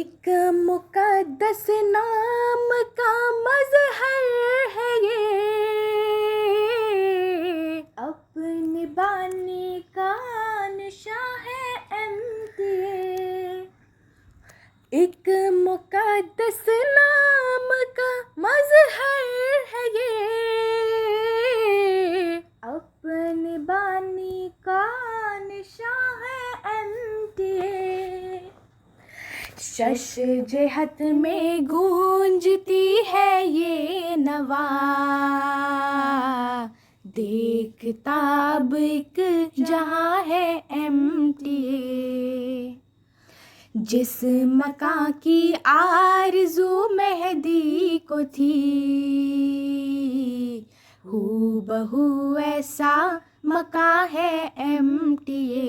ایک مقدس نام کا مظہر ہے یہ، اپنے بانی کا نشاں ہے MTA۔ ایک مقدس نام کا مظہر ہے یہ، اپنے بانی کا نشاں ہے MTA۔ شش جہت میں گونجتی ہے یہ نوا، دیکھ تاب ایک جہاں ہے MTA۔ جس مکاں کی آرزو مہدی کو تھی، ہو بہو ایسا مکاں ہے MTA۔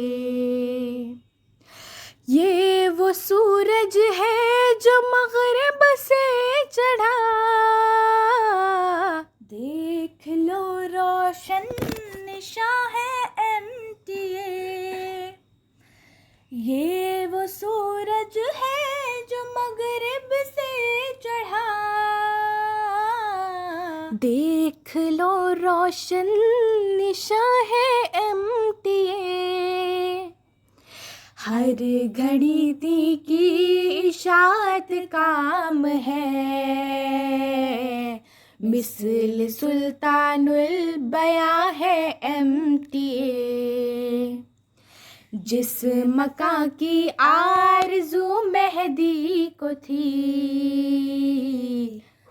یہ وہ سورج ہے جو مغرب سے چڑھا، دیکھ لو روشن نشاں ہے MTA۔ یہ وہ سورج ہے جو مغرب سے چڑھا، دیکھ لو روشن نشاں ہے MTA۔ ہر گھڑی دی کی اشاعت کام ہے، مثل سلطان البیاں ہے MTA۔ جس مکاں کی آرزو مہدی کو تھی،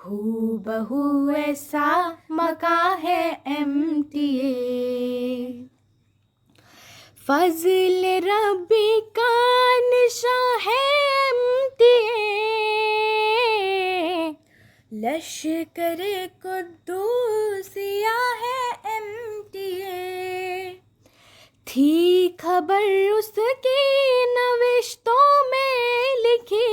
ہو بہو ایسا مکاں ہے MTA۔ فضل ربی کا نشاں ہے MTA، لشکر قدوسیہ ہے MTA۔ تھی خبر اس کی نوشتوں میں لکھی،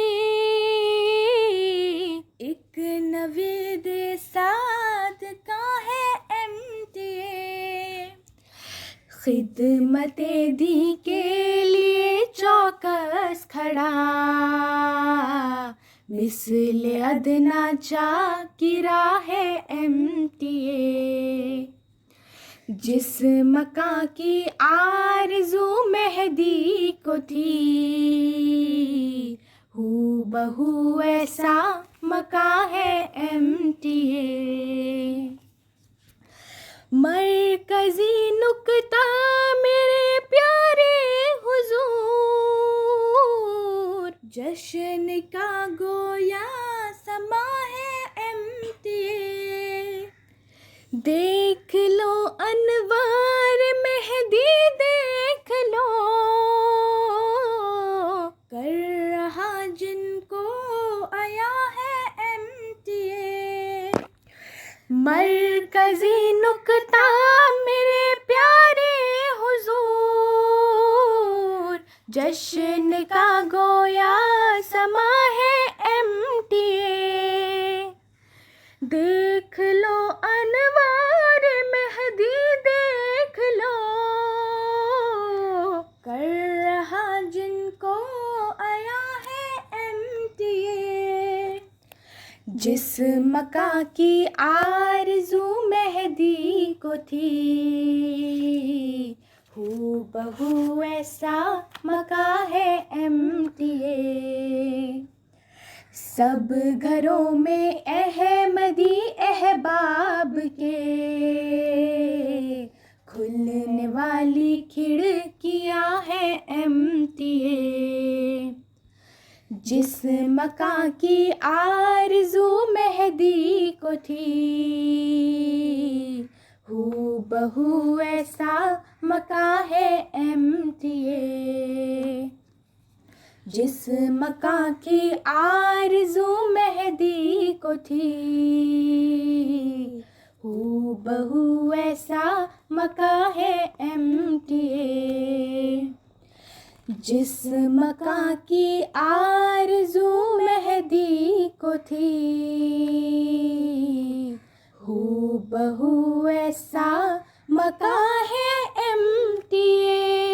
ایک نوید صادقہ ہے MTA۔ خدمت دی کے لیے چوکس کھڑا، مثل ادنا چاکرہ ہے MTA۔ جس مکاں کی آرزو مہدی کو تھی، ہو بہو ایسا مکاں ہے MTA۔ مرکزی نکتہ میرے پیارے حضور، جشن کا گویا سما ہے MTA۔ دیکھ لو انوار مہدی، دیکھ لو کر رہا جن کو آیا ہے MTA۔ مرکزی نکتہ میرے پیارے حضور، جشن کا گویا سما ہے MTA۔ دیکھ لو انوار مہدی، دیکھ لو کر رہا جن کو آیا ہے MTA۔ جس مکاں کی آرزو مہدی کو تھی، ہو بہو ایسا مکاں ہے MTA۔ سب گھروں میں احمدی احباب کے کھلنے والی کھڑکیاں ہیں MTA۔ جس مکاں کی آرزو مہدی کو تھی، ہو بہو ایسا مکاں ہے MTA۔ جس مکاں کی آرزو مہدی کو تھی، ہو بہو ایسا مکاں ہے MTA۔ جس مکاں کی آرزو مہدی کو تھی، ہو بہو ایسا مکاں ہے MTA۔